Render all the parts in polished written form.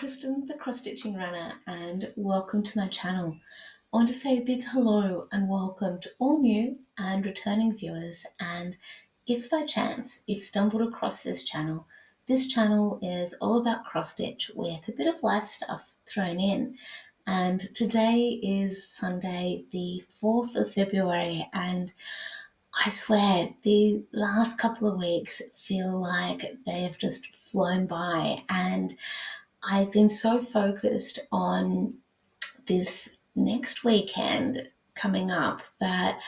Kristen, the cross stitching runner, and welcome to my channel. I want to say a big hello and welcome to all new and returning viewers. And if by chance you've stumbled across this channel is all about cross stitch with a bit of life stuff thrown in. And today is Sunday, the 4th of February, and I swear the last couple of weeks feel like they have just flown by, and I've been so focused on this next weekend coming up that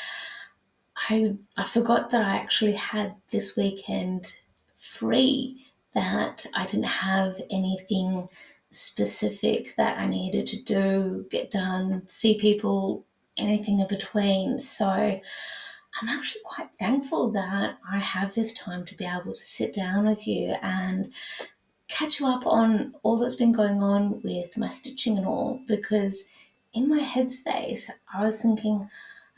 I forgot that I actually had this weekend free, that I didn't have anything specific that I needed to do, get done, see people, anything in between. So I'm actually quite thankful that I have this time to be able to sit down with you and catch you up on all that's been going on with my stitching and all, because in my headspace I was thinking,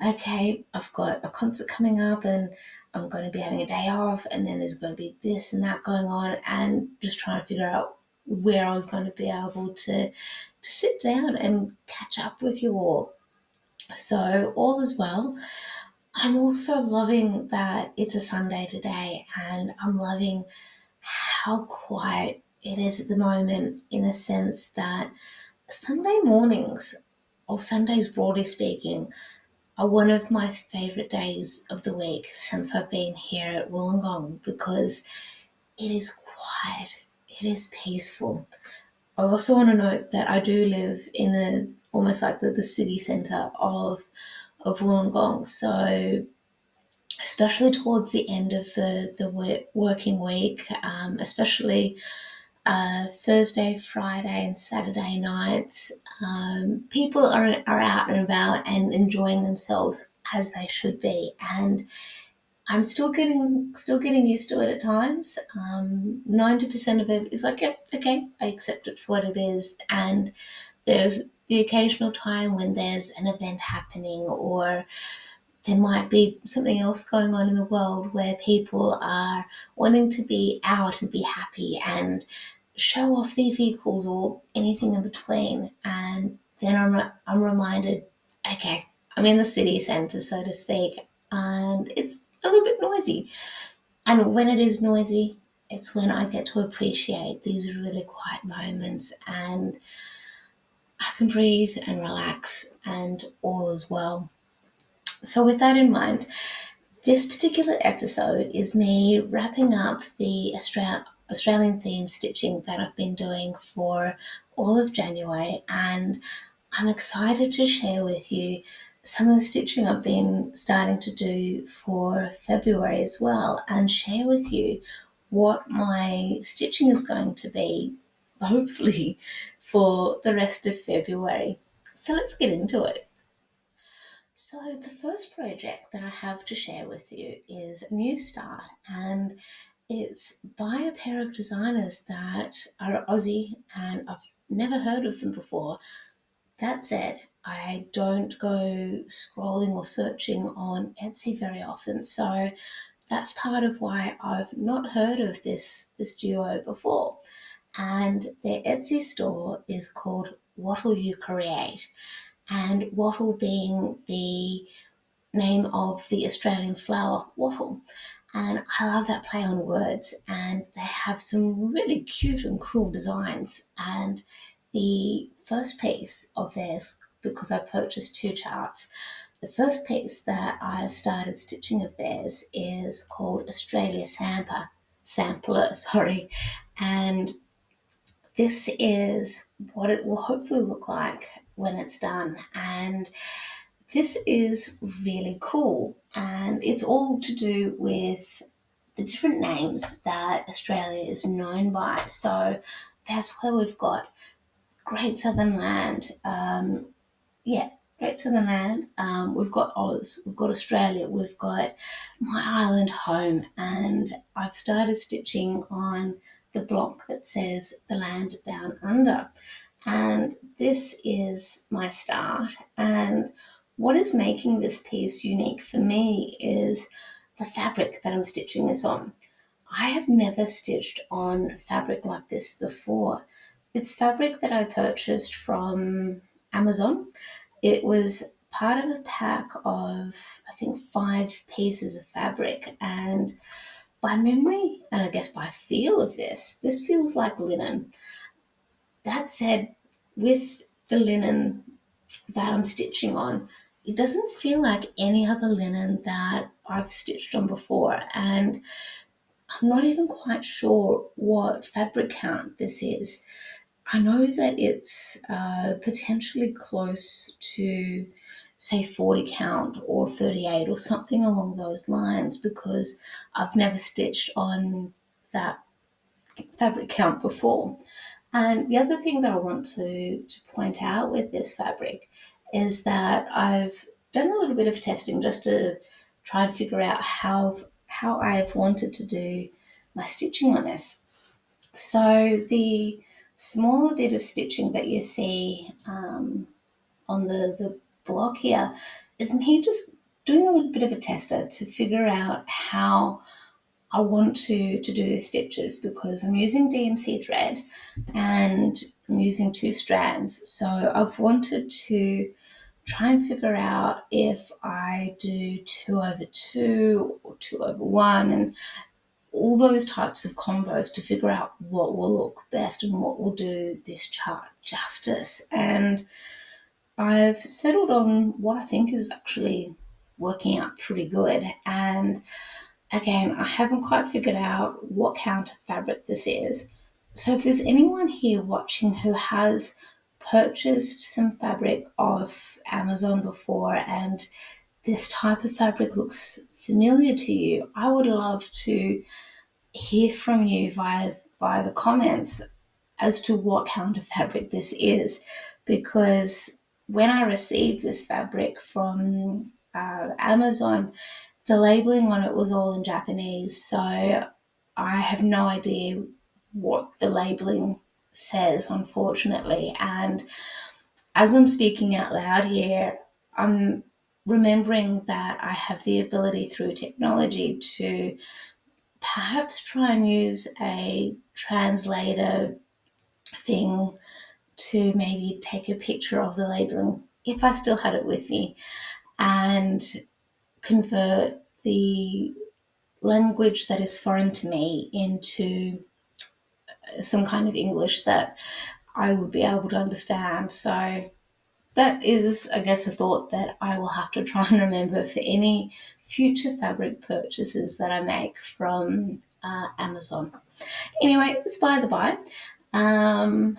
okay, I've got a concert coming up and I'm going to be having a day off, and then there's going to be this and that going on, and just trying to figure out where I was going to be able to sit down and catch up with you all. So all is well. I'm also loving that it's a Sunday today, and I'm loving how quiet it is at the moment, in a sense that Sunday mornings, or Sundays broadly speaking, are one of my favourite days of the week since I've been here at Wollongong, because it is quiet, it is peaceful. I also want to note that I do live in almost like the city centre of Wollongong, so especially towards the end of the working week, especially Thursday, Friday, and Saturday nights, people are out and about and enjoying themselves as they should be, and I'm still getting used to it at times. 90% of it is like, yep, okay, I accept it for what it is, and there's the occasional time when there's an event happening, or there might be something else going on in the world where people are wanting to be out and be happy and show off their vehicles or anything in between. And then I'm reminded, okay, I'm in the city centre, so to speak, and it's a little bit noisy. And when it is noisy, it's when I get to appreciate these really quiet moments, and I can breathe and relax, and all is well. So with that in mind, this particular episode is me wrapping up the Australian themed stitching that I've been doing for all of January, and I'm excited to share with you some of the stitching I've been starting to do for February as well, and share with you what my stitching is going to be, hopefully, for the rest of February. So let's get into it. So, the first project that I have to share with you is a new start, and it's by a pair of designers that are Aussie, and I've never heard of them before. That said, I don't go scrolling or searching on Etsy very often, so that's part of why I've not heard of this duo before. And their Etsy store is called WattleYouCreate, and wattle being the name of the Australian flower wattle. And I love that play on words, and they have some really cute and cool designs. And the first piece of theirs, because I purchased two charts, the first piece that I've started stitching of theirs is called Australia Sampler, sorry. And this is what it will hopefully look like when it's done. And this is really cool, and it's all to do with the different names that Australia is known by. So that's where we've got Great Southern Land. Yeah, Great Southern Land. We've got Oz, we've got Australia, we've got My Island Home, and I've started stitching on the block that says The Land Down Under. And this is my start. And what is making this piece unique for me is the fabric that I'm stitching this on. I have never stitched on fabric like this before. It's fabric that I purchased from Amazon. It was part of a pack of, I think, 5 pieces of fabric. And by memory, and I guess by feel of this feels like linen. That said, with the linen that I'm stitching on, it doesn't feel like any other linen that I've stitched on before. And I'm not even quite sure what fabric count this is. I know that it's potentially close to, say, 40 count or 38 or something along those lines, because I've never stitched on that fabric count before. And the other thing that I want to point out with this fabric is that I've done a little bit of testing just to try and figure out how I've wanted to do my stitching on this. So the smaller bit of stitching that you see on the block here is me just doing a little bit of a tester to figure out how I want to do the stitches, because I'm using DMC thread and I'm using 2 strands. So I've wanted to try and figure out if I do 2/2 or 2/1 and all those types of combos to figure out what will look best and what will do this chart justice. And I've settled on what I think is actually working out pretty good. And again, I haven't quite figured out what count of fabric this is. So if there's anyone here watching who has purchased some fabric off Amazon before and this type of fabric looks familiar to you, I would love to hear from you via the comments as to what kind of fabric this is, because when I received this fabric from Amazon, the labeling on it was all in Japanese, so I have no idea what the labeling says, unfortunately. And as I'm speaking out loud here, I'm remembering that I have the ability through technology to perhaps try and use a translator thing to maybe take a picture of the labeling if I still had it with me and convert the language that is foreign to me into some kind of English that I would be able to understand. So that is, I guess, a thought that I will have to try and remember for any future fabric purchases that I make from Amazon. Anyway, it's by the by. I'm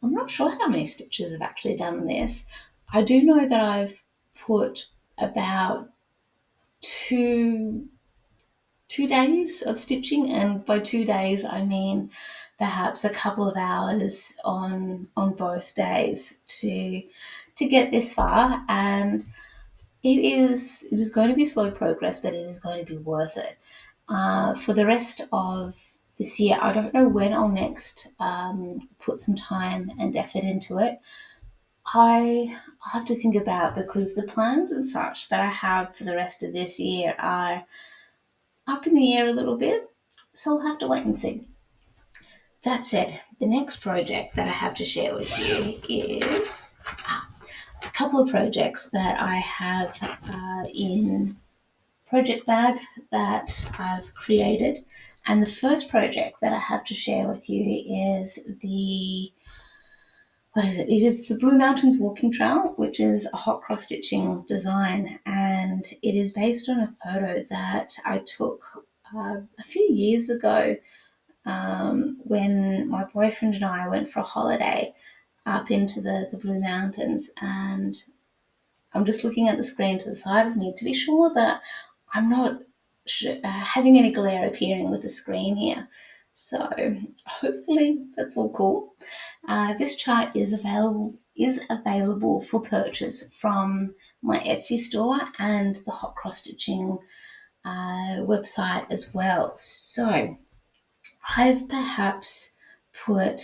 not sure how many stitches I've actually done on this. I do know that I've put about two 2 days of stitching, and by 2 days I mean perhaps a couple of hours on both days to get this far. And it is going to be slow progress, but it is going to be worth it. For the rest of this year, I don't know when I'll next put some time and effort into it. I'll have to think about it, because the plans and such that I have for the rest of this year are up in the air a little bit, so I'll have to wait and see. That said, the next project that I have to share with you is a couple of projects that I have in project bag that I've created. And the first project that I have to share with you is what is it? It is the Blue Mountains Walking Trail, which is a hot cross stitching design, and it is based on a photo that I took a few years ago when my boyfriend and I went for a holiday up into the Blue Mountains. And I'm just looking at the screen to the side of me to be sure that I'm not having any glare appearing with the screen here. So hopefully that's all cool. This chart is available for purchase from my Etsy store and the Hot Cross Stitching website as well. So I've perhaps put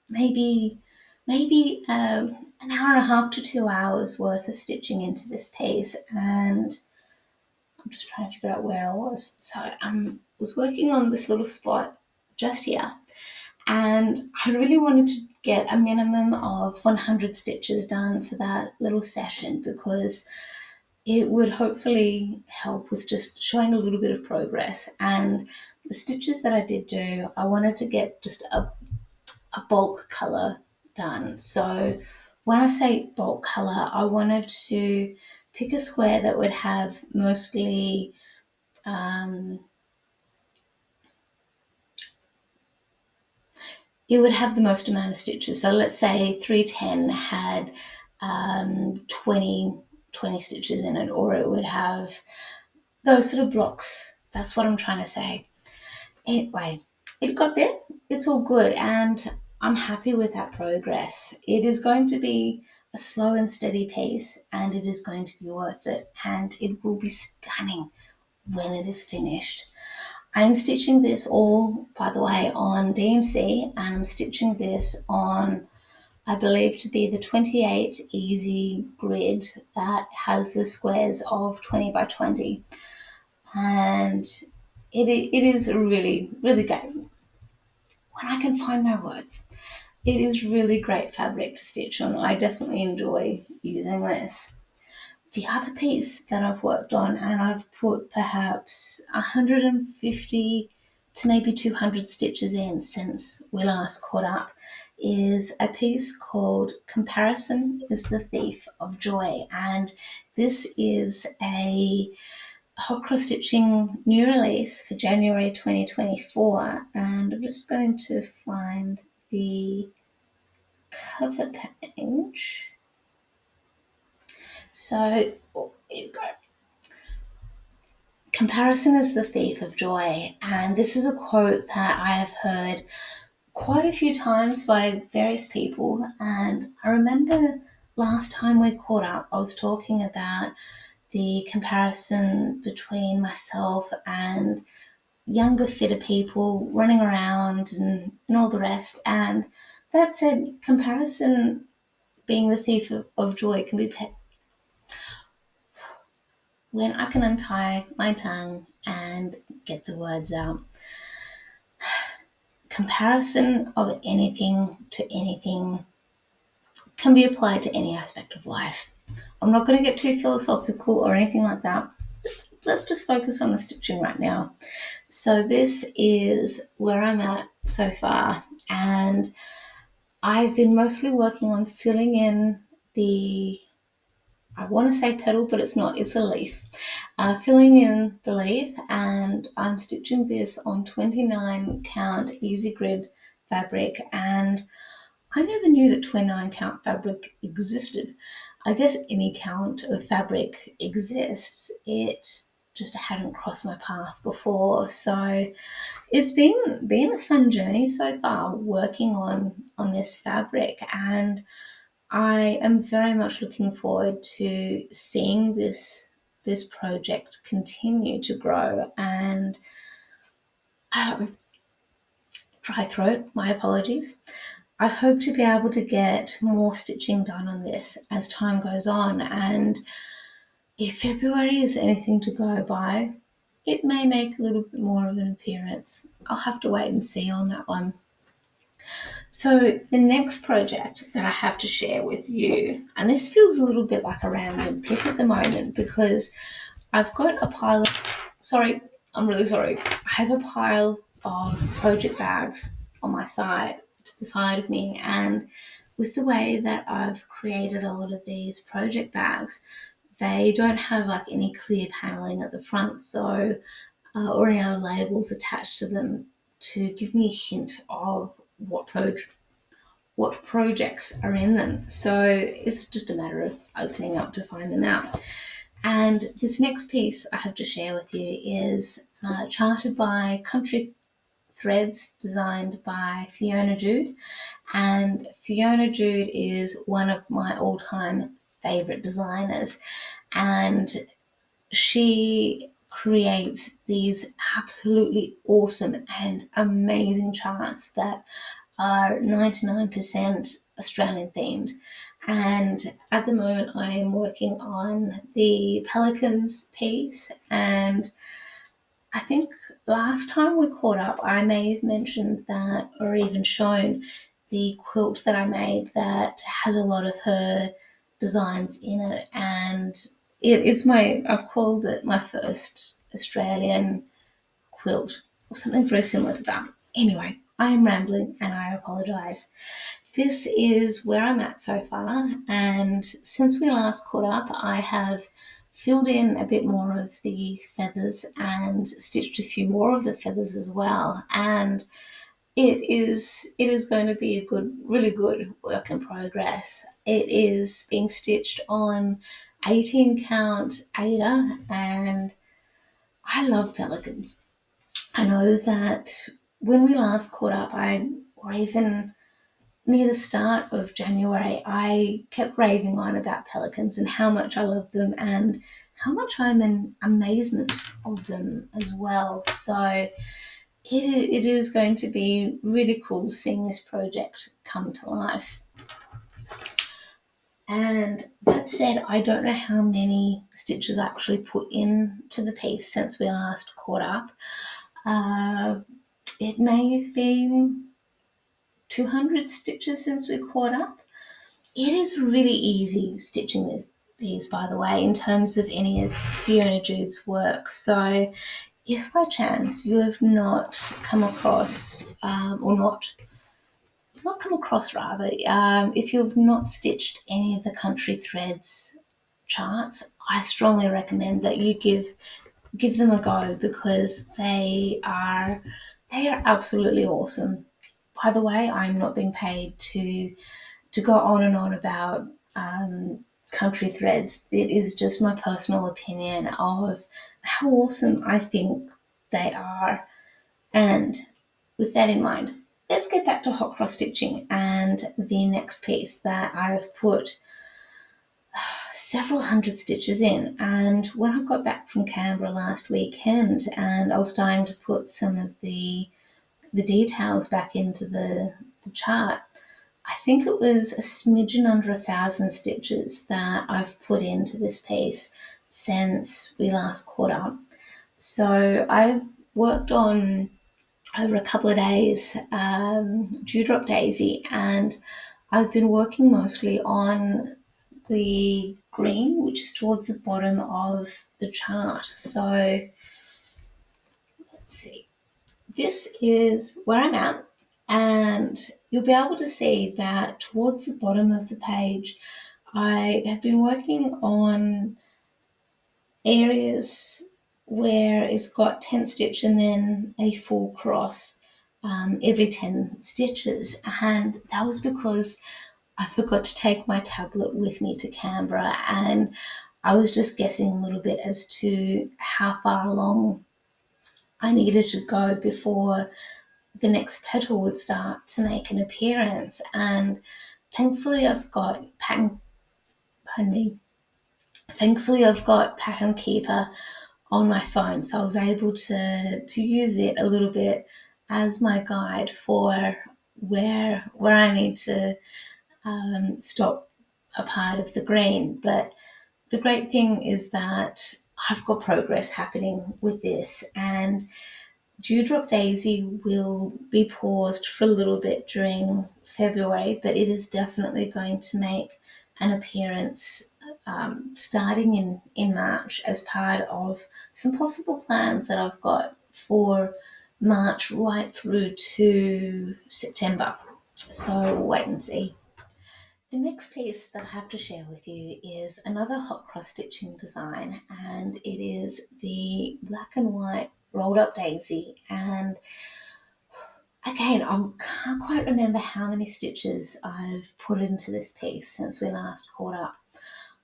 maybe an hour and a half to 2 hours worth of stitching into this piece, and I'm just trying to figure out where I was. So I was working on this little spot just here, and I really wanted to get a minimum of 100 stitches done for that little session, because it would hopefully help with just showing a little bit of progress. And the stitches that I did do, I wanted to get just a bulk color done. So when I say bulk color, I wanted to pick a square that would have mostly it would have the most amount of stitches. So let's say 310 had 20 stitches in it, or it would have those sort of blocks. That's what I'm trying to say. Anyway, it got there. It's all good, and I'm happy with that progress. It is going to be a slow and steady pace, and it is going to be worth it, and it will be stunning when it is finished. I'm stitching this all, by the way, on DMC, and I'm stitching this on, I believe, to be the 28 easy grid that has the squares of 20 by 20. And it is really, really great. When I can find my words, it is really great fabric to stitch on. I definitely enjoy using this. The other piece that I've worked on, and I've put perhaps 150 to maybe 200 stitches in since we last caught up, is a piece called Comparison is the Thief of Joy. And this is a hot cross stitching new release for January 2024. And I'm just going to find the cover page. So, here you go. Comparison is the thief of joy. And this is a quote that I have heard quite a few times by various people. And I remember last time we caught up, I was talking about the comparison between myself and younger, fitter people running around and all the rest. And that said, comparison being the thief of joy can be when I can untie my tongue and get the words out. Comparison of anything to anything can be applied to any aspect of life. I'm not going to get too philosophical or anything like that. Let's just focus on the stitching right now. So this is where I'm at so far, and I've been mostly working on filling in the, I want to say petal, but it's not, it's a leaf. Filling in the leaf, and I'm stitching this on 29 count easy grid fabric, and I never knew that 29 count fabric existed. I guess any count of fabric exists. It just hadn't crossed my path before. So it's been a fun journey so far working on this fabric, and I am very much looking forward to seeing this project continue to grow. And dry throat, my apologies. I hope to be able to get more stitching done on this as time goes on, and if February is anything to go by, it may make a little bit more of an appearance. I'll have to wait and see on that one. So the next project that I have to share with you, and this feels a little bit like a random pick at the moment because I've got a pile of, sorry, I'm really sorry. I have a pile of project bags on my side, to the side of me, and with the way that I've created a lot of these project bags, they don't have like any clear paneling at the front, so or any other labels attached to them to give me a hint of what projects are in them. So it's just a matter of opening up to find them out. And this next piece I have to share with you is charted by Country Threads, designed by Fiona Jude. And Fiona Jude is one of my all-time favorite designers, and she creates these absolutely awesome and amazing charts that are 99% Australian themed. And at the moment I am working on the Pelicans piece, and I think last time we caught up I may have mentioned that, or even shown the quilt that I made that has a lot of her designs in it, and I've called it my first Australian quilt or something very similar to that. Anyway, I am rambling and I apologise. This is where I'm at so far, and since we last caught up, I have filled in a bit more of the feathers and stitched a few more of the feathers as well. And it is going to be a really good work in progress. It is being stitched on 18 count Ada, and I love pelicans. I know that when we last caught up, or even near the start of January, I kept raving on about pelicans and how much I love them and how much I'm in amazement of them as well. So it is going to be really cool seeing this project come to life. And that said, I don't know how many stitches I actually put into the piece since we last caught up. It may have been 200 stitches since we caught up. It is really easy stitching these, by the way, in terms of any of Fiona Jude's work. So if by chance you have not come across, or not come across rather, if you have not stitched any of the Country Threads charts, I strongly recommend that you give them a go, because they are absolutely awesome. By the way, I'm not being paid to go on and on about Country Threads. It is just my personal opinion of how awesome I think they are. And with that in mind, let's get back to hot cross stitching and the next piece that I've put several hundred stitches in. And when I got back from Canberra last weekend and I was starting to put some of the details back into the chart, I think it was a smidgen under 1,000 stitches that I've put into this piece since we last caught up. So I've worked on, over a couple of days, Dewdrop Daisy, and I've been working mostly on the green, which is towards the bottom of the chart. So let's see. This is where I'm at, and you'll be able to see that towards the bottom of the page, I have been working on areas where it's got 10 stitch and then a full cross every 10 stitches. And that was because I forgot to take my tablet with me to Canberra, and I was just guessing a little bit as to how far along I needed to go before the next petal would start to make an appearance. And thankfully I've got Pattern Keeper on my phone, so I was able to use it a little bit as my guide for where I need to stop a part of the green. But the great thing is that I've got progress happening with this, and Dewdrop Daisy will be paused for a little bit during February, but it is definitely going to make an appearance starting in March as part of some possible plans that I've got for March right through to September. So we'll wait and see. The next piece that I have to share with you is another hot cross stitching design, and it is the black and white rolled up daisy. And again, I can't quite remember how many stitches I've put into this piece since we last caught up.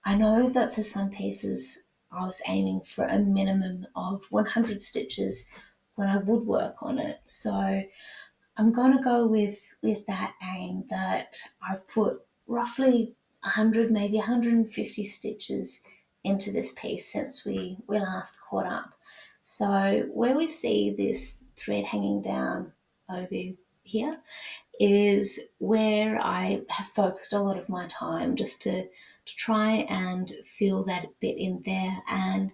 I know that for some pieces I was aiming for a minimum of 100 stitches when I would work on it. So I'm going to go with that aim, that I've put roughly 100, maybe 150 stitches into this piece since we last caught up. So where we see this thread hanging down over here is where I have focused a lot of my time, just to try and fill that bit in there. And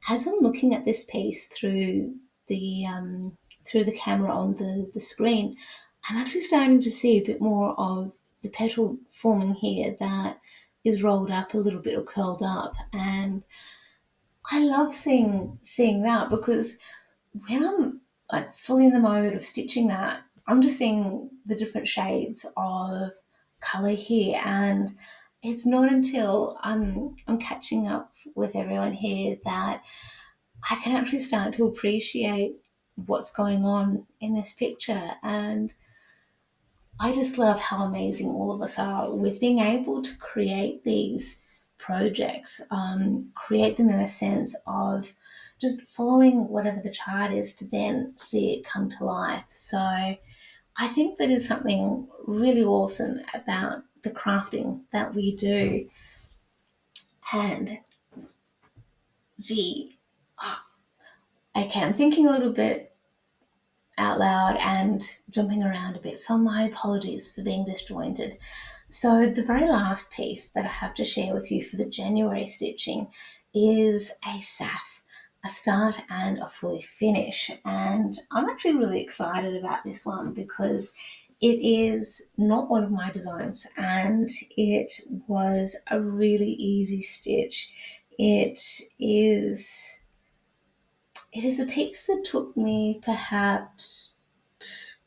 as I'm looking at this piece through the camera on the screen, I'm actually starting to see a bit more of the petal forming here that is rolled up a little bit or curled up, and I love seeing that, because when I'm like fully in the mode of stitching that, I'm just seeing the different shades of color here, and it's not until I'm catching up with everyone here that I can actually start to appreciate what's going on in this picture. And I just love how amazing all of us are with being able to create these projects, create them in a sense of just following whatever the chart is to then see it come to life. So I think that is something really awesome about the crafting that we do. And the, okay, I'm thinking a little bit out loud and jumping around a bit, so my apologies for being disjointed. So the very last piece that I have to share with you for the January stitching is a SAF, a start and a fully finish. And I'm actually really excited about this one because it is not one of my designs, and it was a really easy stitch. It is a piece that took me perhaps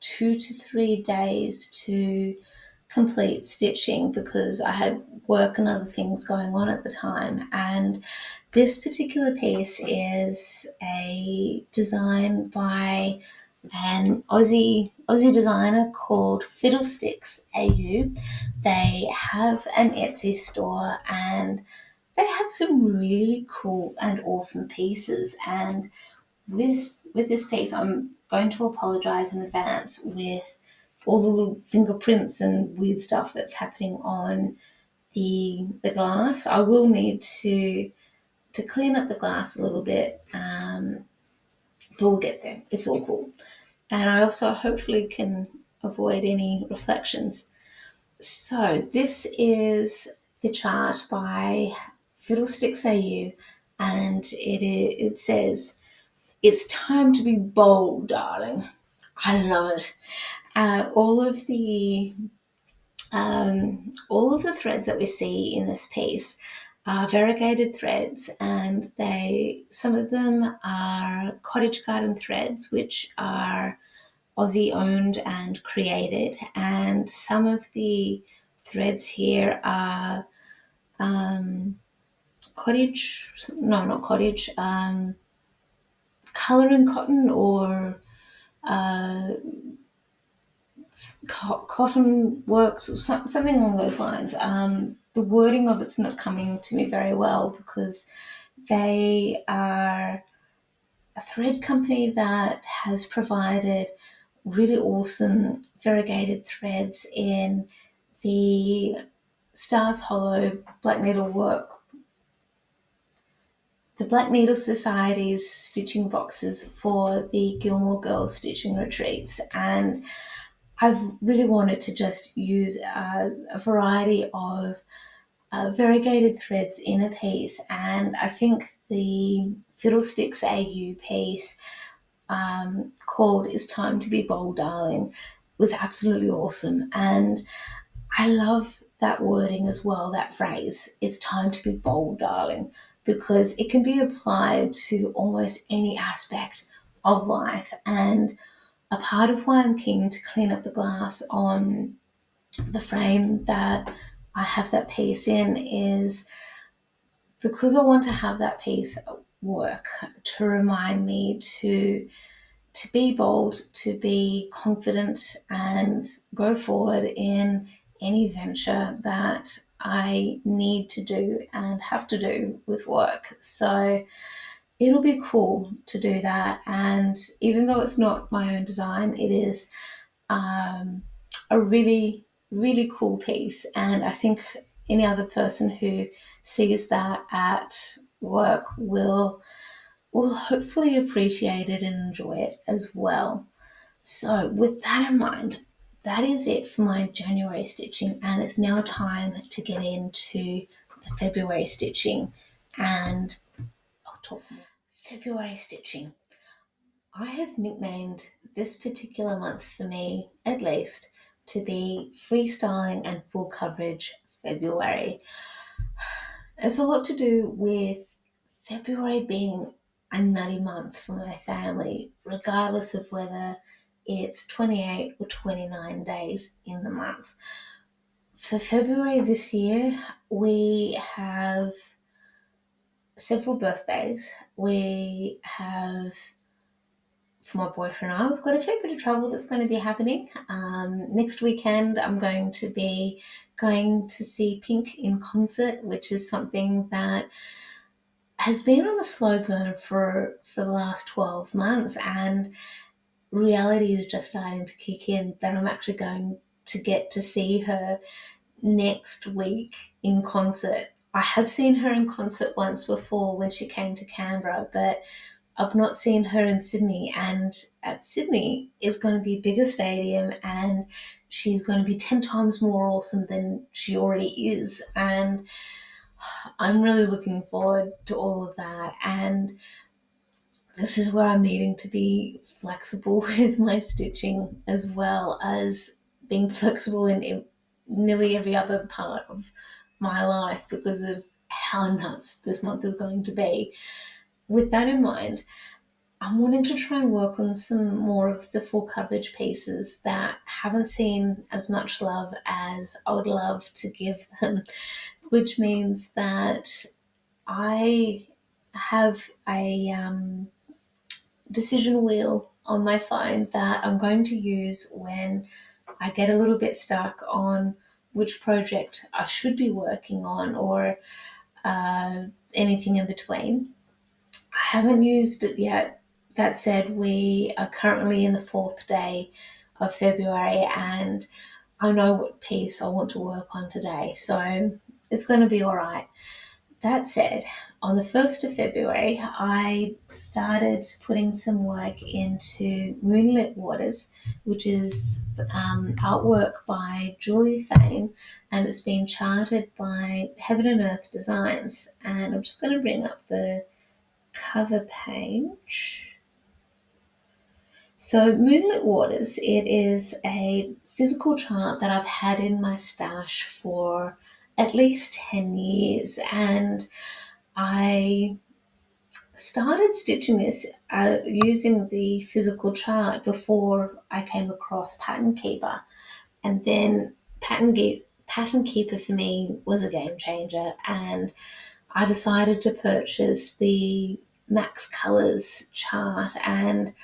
2 to 3 days to complete stitching because I had work and other things going on at the time. And this particular piece is a design by an Aussie designer called Fiddlesitcksau. They have an Etsy store, and they have some really cool and awesome pieces. And with this piece, I'm going to apologize in advance with all the little fingerprints and weird stuff that's happening on the glass. I will need to clean up the glass a little bit, but we'll get there. It's all cool. And I also hopefully can avoid any reflections. So this is the chart by Fiddlesitcksau, and it says, "It's time to be bold, darling." I love it. All of the threads that we see in this piece are variegated threads, and some of them are cottage garden threads, which are Aussie owned and created, and some of the threads here are cottage, no, not cottage, color and cotton, or cotton works, something along those lines. The wording of it's not coming to me very well because they are a thread company that has provided really awesome variegated threads in the Stars Hollow Black Needle work, the Black Needle Society's stitching boxes for the Gilmore Girls stitching retreats. And I've really wanted to just use a variety of variegated threads in a piece, and I think the Fiddlesitcksau piece called "It's Time to Be Bold, Darling" was absolutely awesome, and I love that wording as well, that phrase, "It's time to be bold, darling," because it can be applied to almost any aspect of life. And a part of why I'm keen to clean up the glass on the frame that I have that piece in is because I want to have that piece work to remind me to be bold, to be confident, and go forward in any venture that I need to do and have to do with work. So it'll be cool to do that. And even though it's not my own design, it is a really, really cool piece. And I think any other person who sees that at work will hopefully appreciate it and enjoy it as well. So with that in mind, that is it for my January stitching, and it's now time to get into the February stitching, and I'll talk more. February stitching. I have nicknamed this particular month for me, at least, to be Freestyling and Full Coverage February. It's a lot to do with February being a nutty month for my family, regardless of whether it's 28 or 29 days in the month. For February this year, we have several birthdays. We have, for my boyfriend and I, we've got a fair bit of travel that's going to be happening. Next weekend, I'm going to be going to see Pink in concert, which is something that has been on the slow burn for the last 12 months. And reality is just starting to kick in that I'm actually going to get to see her next week in concert. I have seen her in concert once before when she came to Canberra, but I've not seen her in Sydney, and at Sydney is going to be a bigger stadium and she's going to be 10 times more awesome than she already is. And I'm really looking forward to all of that. And this is where I'm needing to be flexible with my stitching as well as being flexible in nearly every other part of my life because of how nuts this month is going to be. With that in mind, I'm wanting to try and work on some more of the full coverage pieces that haven't seen as much love as I would love to give them, which means that I have a decision wheel on my phone that I'm going to use when I get a little bit stuck on which project I should be working on or anything in between. I haven't used it yet. That said, we are currently in the 4th day of February and I know what piece I want to work on today, so it's going to be all right. That said, on the 1st of February, I started putting some work into Moonlit Waters, which is artwork by Julie Fane, and it's been charted by Heaven and Earth Designs. And I'm just going to bring up the cover page. So Moonlit Waters, it is a physical chart that I've had in my stash for at least 10 years, and I started stitching this using the physical chart before I came across Pattern Keeper. And then Pattern Keeper for me was a game changer, and I decided to purchase the Max Colors chart, and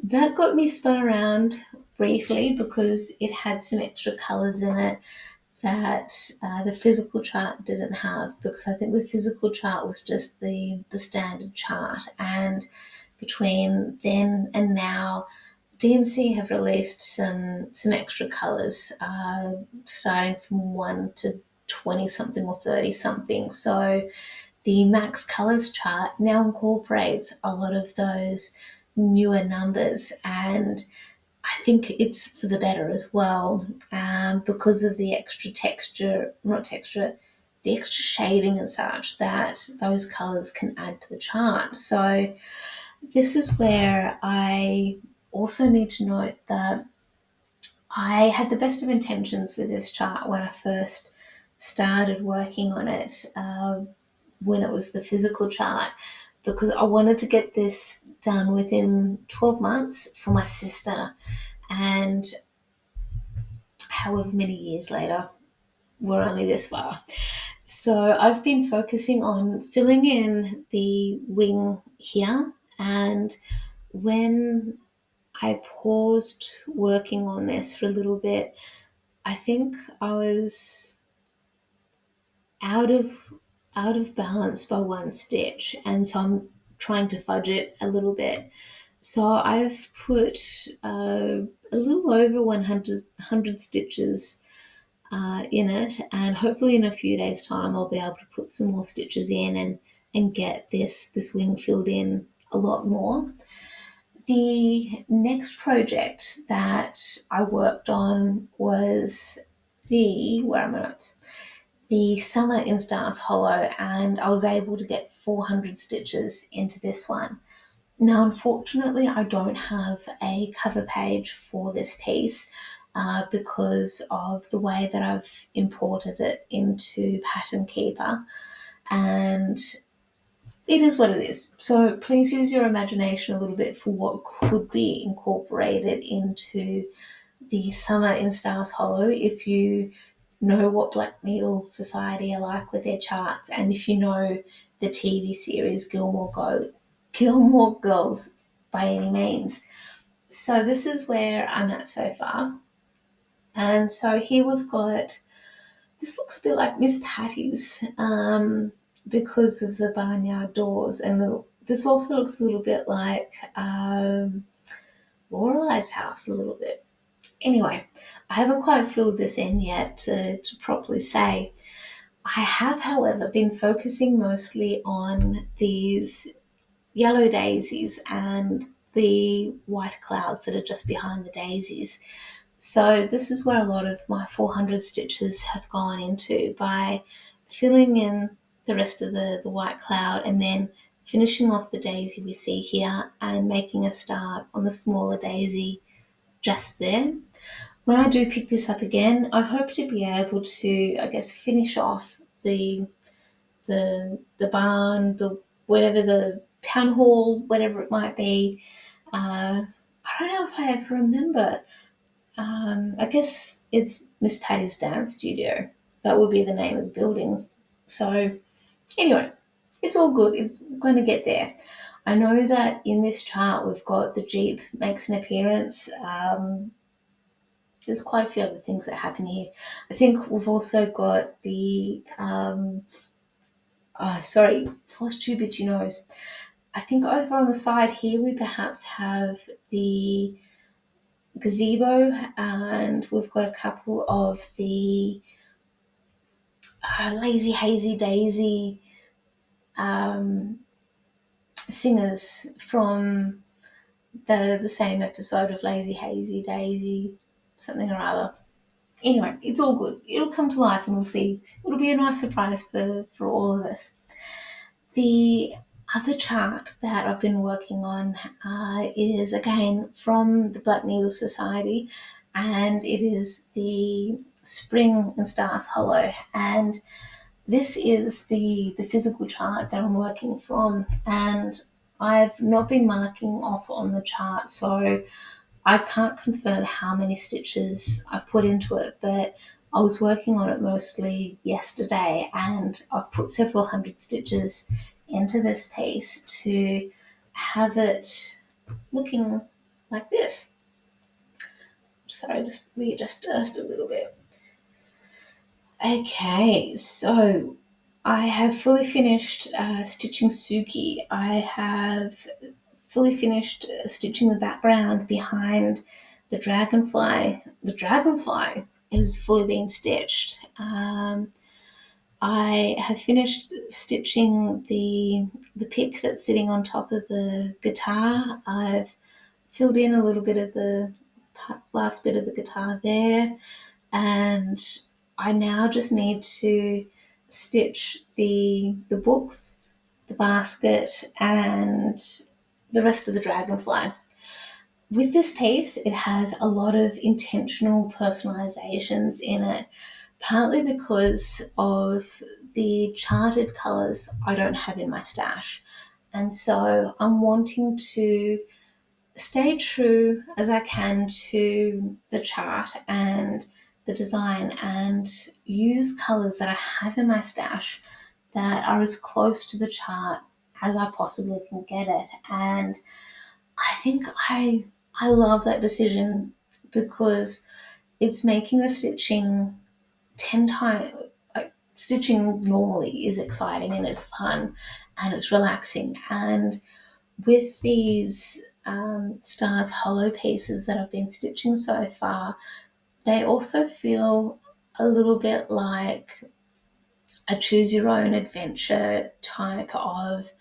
that got me spun around briefly because it had some extra colors in it that the physical chart didn't have, because I think the physical chart was just the standard chart. And between then and now, DMC have released some extra colors, starting from 1 to 20 something or 30 something. So the Max Colors chart now incorporates a lot of those newer numbers, and I think it's for the better as well, because of the extra texture, not texture, the extra shading and such that those colours can add to the chart. So this is where I also need to note that I had the best of intentions with this chart when I first started working on it, when it was the physical chart, because I wanted to get this done within 12 months for my sister. And however many years later, we're only this far. So I've been focusing on filling in the wing here, and when I paused working on this for a little bit, I think I was out of balance by one stitch, and so I'm trying to fudge it a little bit. So I've put a little over 100 stitches in it, and hopefully in a few days' time I'll be able to put some more stitches in and get this wing filled in a lot more. The next project that I worked on was where am I at? The Summer in Stars Hollow, and I was able to get 400 stitches into this one. Now, unfortunately, I don't have a cover page for this piece because of the way that I've imported it into Pattern Keeper, and it is what it is. So please use your imagination a little bit for what could be incorporated into the Summer in Stars Hollow if you know what Black Needle Society are like with their charts, and if you know the TV series Gilmore Girls by any means. So this is where I'm at so far. And so here we've got, this looks a bit like Miss Patty's because of the barnyard doors. And this also looks a little bit like Lorelei's house a little bit. Anyway, I haven't quite filled this in yet to properly say. I have, however, been focusing mostly on these yellow daisies and the white clouds that are just behind the daisies. So this is where a lot of my 400 stitches have gone into, by filling in the rest of the white cloud and then finishing off the daisy we see here and making a start on the smaller daisy just there. When I do pick this up again, I hope to be able to, I guess, finish off the barn, the whatever, the town hall, whatever it might be. I don't know if I ever remember. I guess it's Miss Patty's Dance Studio. That would be the name of the building. So anyway, it's all good. It's going to get there. I know that in this chart we've got the Jeep makes an appearance. There's quite a few other things that happen here. I think we've also got the Flosstube itchy nose. I think over on the side here we perhaps have the gazebo, and we've got a couple of the lazy hazy daisy singers from the same episode of Lazy Hazy Daisy something or other. Anyway, it's all good. It'll come to life and we'll see. It'll be a nice surprise for all of us. The other chart that I've been working on is again from the Black Needle Society, and it is the Spring and Stars Hollow. And this is the physical chart that I'm working from, and I've not been marking off on the chart, so I can't confirm how many stitches I've put into it, but I was working on it mostly yesterday, and I've put several hundred stitches into this piece to have it looking like this. Sorry, just readjust just a little bit. Okay, so I have fully finished stitching Suki. I have fully finished stitching the background behind the dragonfly. The dragonfly is fully been stitched. I have finished stitching the pick that's sitting on top of the guitar. I've filled in a little bit of the last bit of the guitar there, and I now just need to stitch the books, the basket, and the rest of the dragonfly. With this piece, it has a lot of intentional personalizations in it, partly because of the charted colours I don't have in my stash. And so I'm wanting to stay true as I can to the chart and the design and use colours that I have in my stash that are as close to the chart as I possibly can get it. And I think I love that decision because it's making the stitching 10 times. Stitching normally is exciting and it's fun and it's relaxing. And with these Stars Hollow pieces that I've been stitching so far, they also feel a little bit like a choose your own adventure type of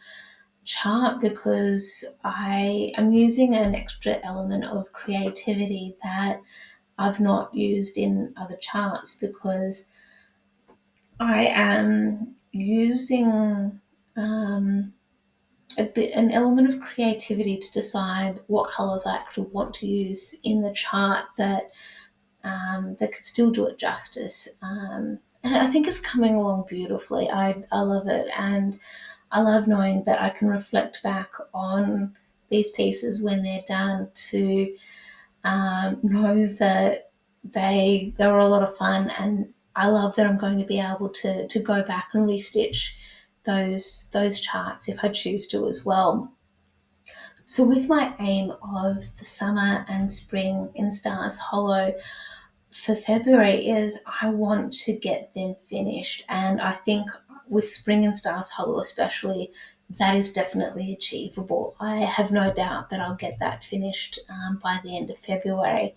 chart, because I am using an extra element of creativity that I've not used in other charts, because I am using an element of creativity to decide what colours I actually want to use in the chart that that could still do it justice. And I think it's coming along beautifully. I love it, and I love knowing that I can reflect back on these pieces when they're done to know that they were a lot of fun, and I love that I'm going to be able to go back and restitch those charts if I choose to as well. So with my aim of the summer and spring in Stars Hollow for February is I want to get them finished, and I think with Spring and Stars Hollow especially, that is definitely achievable. I have no doubt that I'll get that finished by the end of February.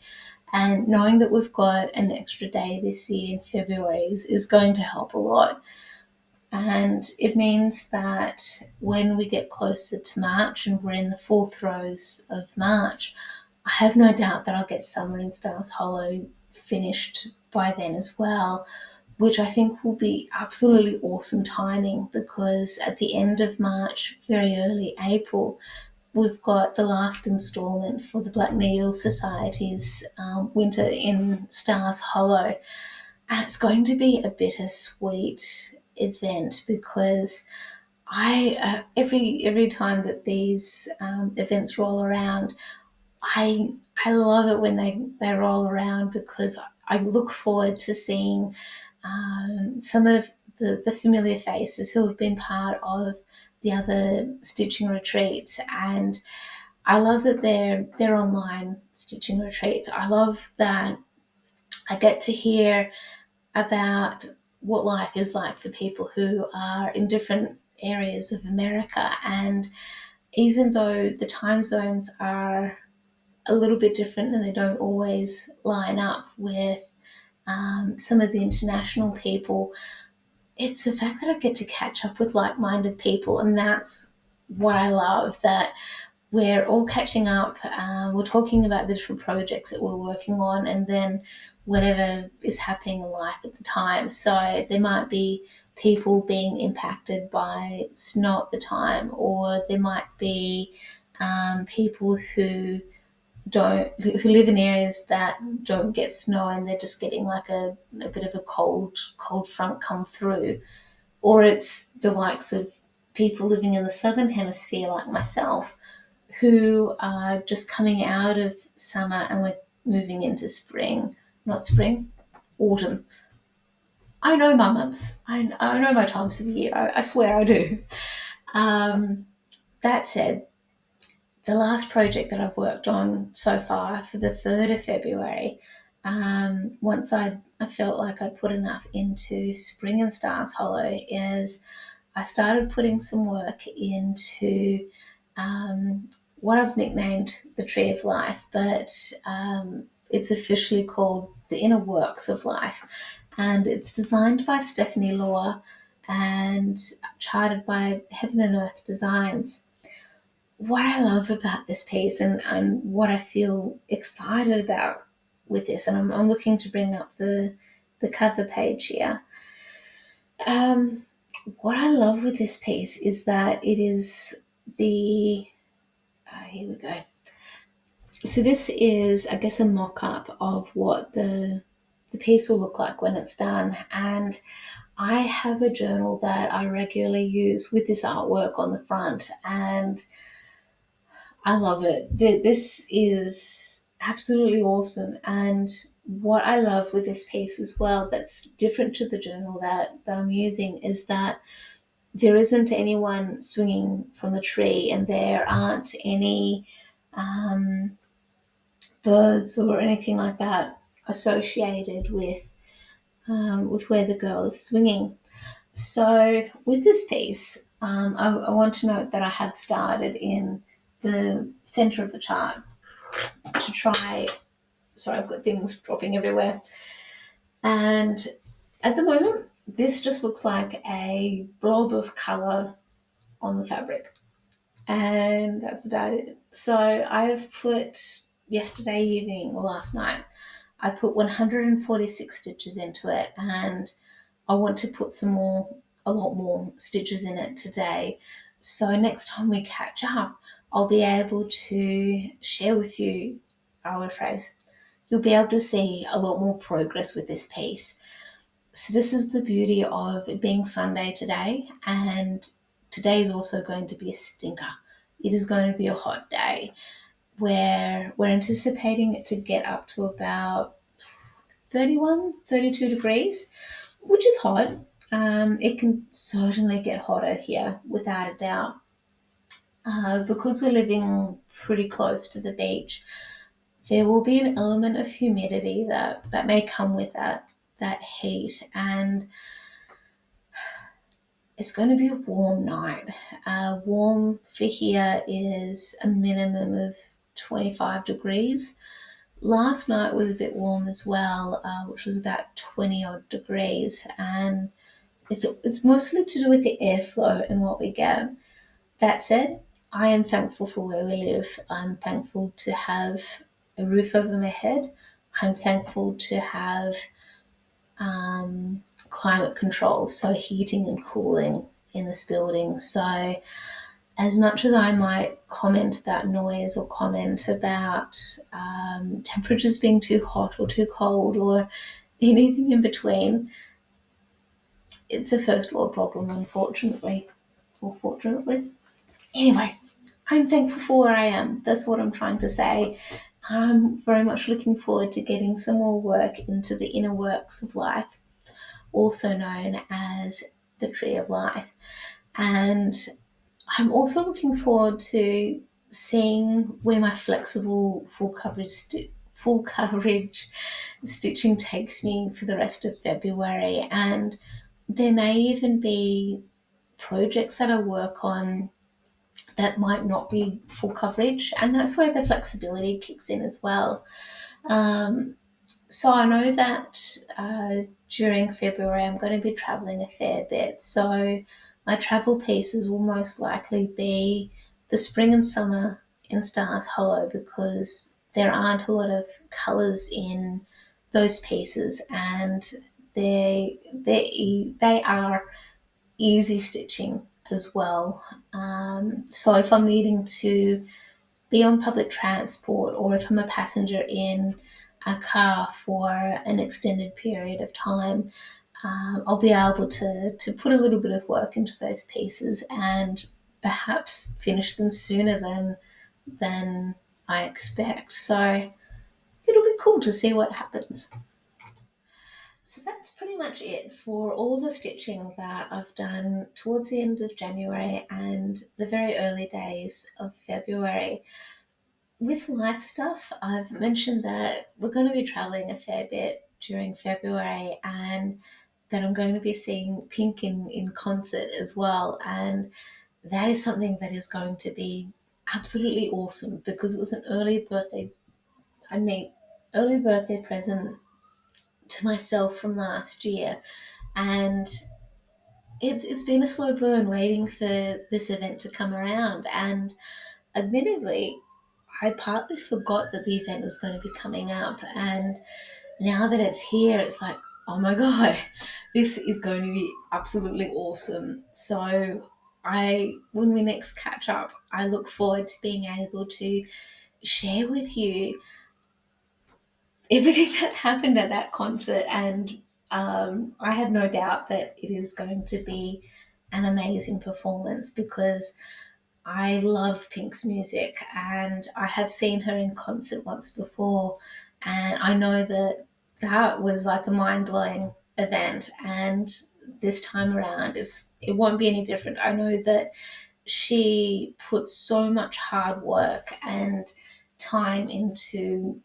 And knowing that we've got an extra day this year in February is going to help a lot. And it means that when we get closer to March and we're in the full throes of March, I have no doubt that I'll get Summer in Stars Hollow finished by then as well, which I think will be absolutely awesome timing because at the end of March, very early April, we've got the last instalment for the Black Needle Society's Winter in Stars Hollow. And it's going to be a bittersweet event because every time that these events roll around, I love it when they roll around because I look forward to seeing some of the familiar faces who have been part of the other stitching retreats, and I love that they're online stitching retreats. I love that I get to hear about what life is like for people who are in different areas of America, and even though the time zones are a little bit different and they don't always line up with some of the international people, it's the fact that I get to catch up with like-minded people, and that's what I love, that we're all catching up, we're talking about the different projects that we're working on, and then whatever is happening in life at the time. So there might be people being impacted by snow at the time, or there might be people who live in areas that don't get snow and they're just getting like a bit of a cold front come through, or it's the likes of people living in the southern hemisphere like myself who are just coming out of summer and we're moving into spring. Not spring, autumn. I know my months. I know my times of the year. I swear I do. That said, the last project that I've worked on so far for the 3rd of February, once I felt like I'd put enough into Spring and Stars Hollow, is I started putting some work into what I've nicknamed the Tree of Life, but it's officially called the Inner Works of Life. And it's designed by Stephanie Law and charted by Heaven and Earth Designs. What I love about this piece, and what I feel excited about with this, and I'm looking to bring up the cover page here. What I love with this piece is that it is here we go. So this is, I guess, a mock-up of what the piece will look like when it's done. And I have a journal that I regularly use with this artwork on the front, and I love it. This is absolutely awesome. And what I love with this piece as well, that's different to the journal that I'm using, is that there isn't anyone swinging from the tree, and there aren't any birds or anything like that associated with where the girl is swinging. So with this piece, I want to note that I have started in the center of the chart to try. Sorry, I've got things dropping everywhere. And at the moment, this just looks like a blob of color on the fabric. And that's about it. So I've put yesterday evening or last night, I put 146 stitches into it, and I want to put a lot more stitches in it today. So next time we catch up, I'll be able to share with you, I'll rephrase, you'll be able to see a lot more progress with this piece. So this is the beauty of it being Sunday today, and today is also going to be a stinker. It is going to be a hot day where we're anticipating it to get up to about 31, 32 degrees, which is hot. It can certainly get hotter here without a doubt. Because we're living pretty close to the beach, there will be an element of humidity that may come with that heat, and it's going to be a warm night. Warm for here is a minimum of 25 degrees. Last night was a bit warm as well, which was about 20 odd degrees, and it's mostly to do with the airflow and what we get. That said, I am thankful for where we live. I'm thankful to have a roof over my head. I'm thankful to have climate control, so heating and cooling in this building. So, as much as I might comment about noise or comment about temperatures being too hot or too cold or anything in between, it's a first world problem, unfortunately, or fortunately. Anyway, I'm thankful for where I am. That's what I'm trying to say. I'm very much looking forward to getting some more work into the inner works of life, also known as the Tree of Life. And I'm also looking forward to seeing where my flexible full coverage stitching takes me for the rest of February. And there may even be projects that I work on that might not be full coverage, and that's where the flexibility kicks in as well. So I know that during February I'm going to be traveling a fair bit, so my travel pieces will most likely be the spring and summer in Stars Hollow, because there aren't a lot of colours in those pieces, and they are easy stitching as well. So if I'm needing to be on public transport, or if I'm a passenger in a car for an extended period of time, I'll be able to put a little bit of work into those pieces and perhaps finish them sooner than I expect. So it'll be cool to see what happens. So that's pretty much it for all the stitching that I've done towards the end of January and the very early days of February. With life stuff, I've mentioned that we're going to be traveling a fair bit during February, and that I'm going to be seeing Pink in concert as well. And that is something that is going to be absolutely awesome, because it was an early birthday present to myself from last year. And it's been a slow burn waiting for this event to come around. And admittedly, I partly forgot that the event was going to be coming up. And now that it's here, it's like, oh my God, this is going to be absolutely awesome. So when we next catch up, I look forward to being able to share with you everything that happened at that concert. And I have no doubt that it is going to be an amazing performance, because I love Pink's music, and I have seen her in concert once before, and I know that that was like a mind-blowing event, and this time around it won't be any different. I know that she puts so much hard work and time into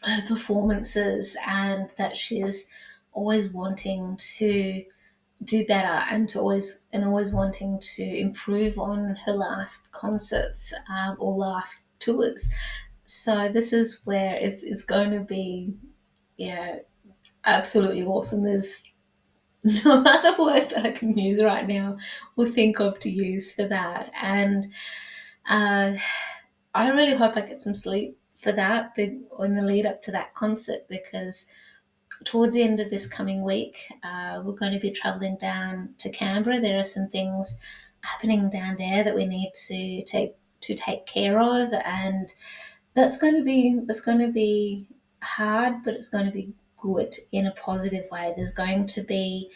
her performances, and that she's always wanting to do better, and always wanting to improve on her last concerts, or last tours. So this is where it's going to be, yeah, absolutely awesome. There's no other words that I can use right now or think of to use for that. And uh, I really hope I get some sleep for that, in the lead up to that concert, because towards the end of this coming week, we're going to be traveling down to Canberra. There are some things happening down there that we need to take care of, and that's going to be hard, but it's going to be good in a positive way. There's going to be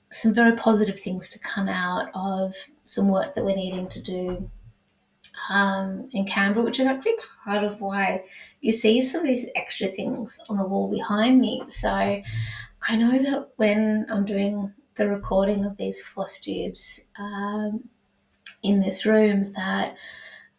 some very positive things to come out of some work that we're needing to do in Canberra, which is actually part of why you see some of these extra things on the wall behind me. So I know that when I'm doing the recording of these floss tubes in this room, that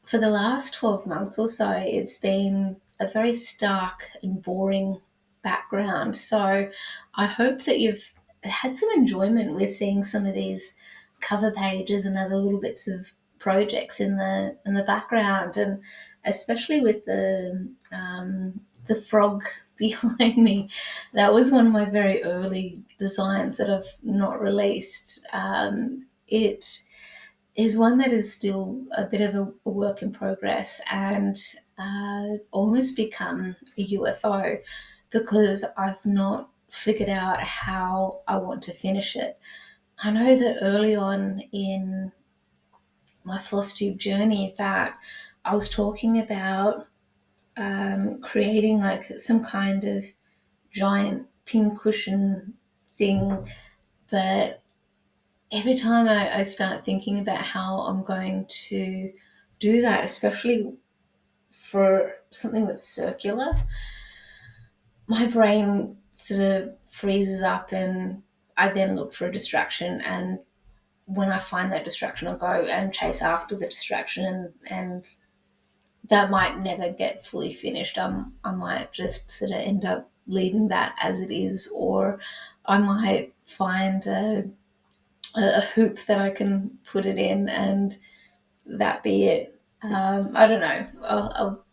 for the last 12 months or so, it's been a very stark and boring background. So I hope that you've had some enjoyment with seeing some of these cover pages and other little bits of projects in the background, and especially with the frog behind me. That was one of my very early designs that I've not released. It is one that is still a bit of a work in progress, and almost become a UFO because I've not figured out how I want to finish it. I know that early on in my Flosstube journey that I was talking about creating like some kind of giant pincushion thing, but every time I start thinking about how I'm going to do that, especially for something that's circular, my brain sort of freezes up and I then look for a distraction. And when I find that distraction, I'll go and chase after the distraction, and that might never get fully finished. I might just sort of end up leaving that as it is, or I might find a hoop that I can put it in and that be it. I don't know. I'll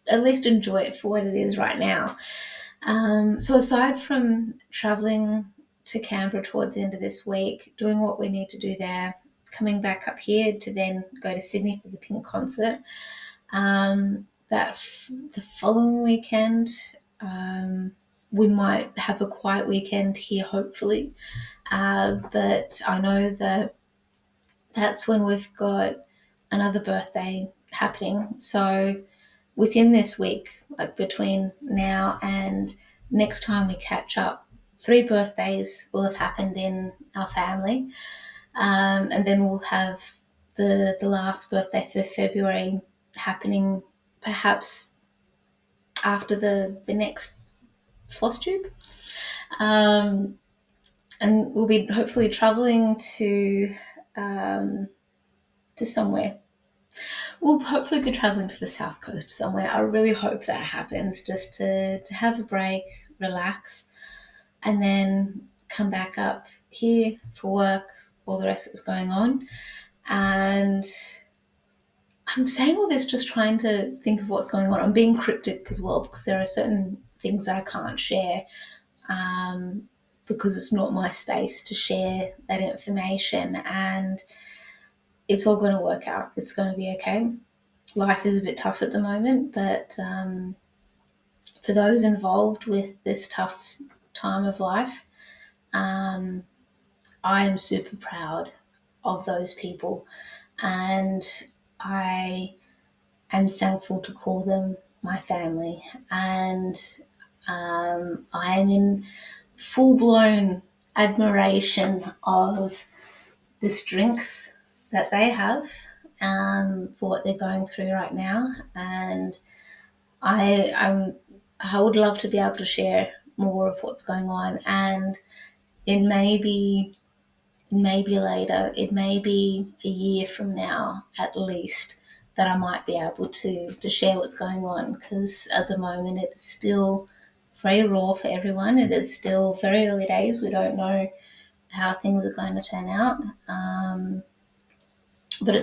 at least enjoy it for what it is right now. So aside from traveling to Canberra towards the end of this week, doing what we need to do there, coming back up here to then go to Sydney for the Pink concert, the following weekend, we might have a quiet weekend here, hopefully. But I know that that's when we've got another birthday happening. So within this week, like between now and next time we catch up, 3 birthdays will have happened in our family. And then we'll have the last birthday for February happening perhaps after the next floss tube. And we'll be hopefully traveling to somewhere. We'll hopefully be traveling to the south coast somewhere. I really hope that happens, just to have a break, relax, and then come back up here for work, all the rest that's going on. And I'm saying all this just trying to think of what's going on. I'm being cryptic as well because there are certain things that I can't share because it's not my space to share that information, and it's all going to work out. It's going to be okay. Life is a bit tough at the moment, but for those involved with this tough time of life, I am super proud of those people, and I am thankful to call them my family, and I am in full-blown admiration of the strength that they have for what they're going through right now. And I would love to be able to share more of what's going on, and it may be later, it may be a year from now at least, that I might be able to share what's going on, because at the moment it's still very raw for everyone. It is still very early days. We don't know how things are going to turn out, but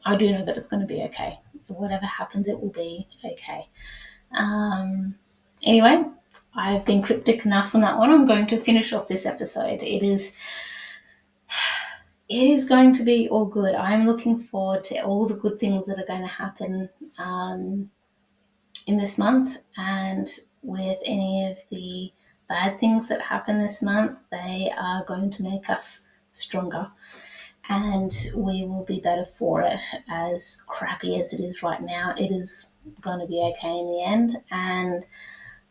I do know that it's going to be okay. Whatever happens, it will be okay. Anyway, I've been cryptic enough on that one. I'm going to finish off this episode. It is going to be all good. I'm looking forward to all the good things that are going to happen in this month, and with any of the bad things that happen this month, they are going to make us stronger. and we will be better for it. As crappy as it is right now, it is going to be okay in the end, and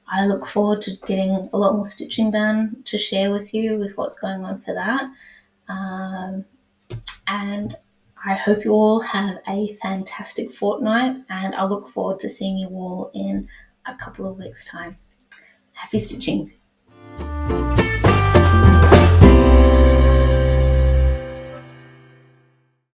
I look forward to getting a lot more stitching done to share with you with what's going on for that. And I hope you all have a fantastic fortnight, and I look forward to seeing you all in a couple of weeks' time. Happy stitching!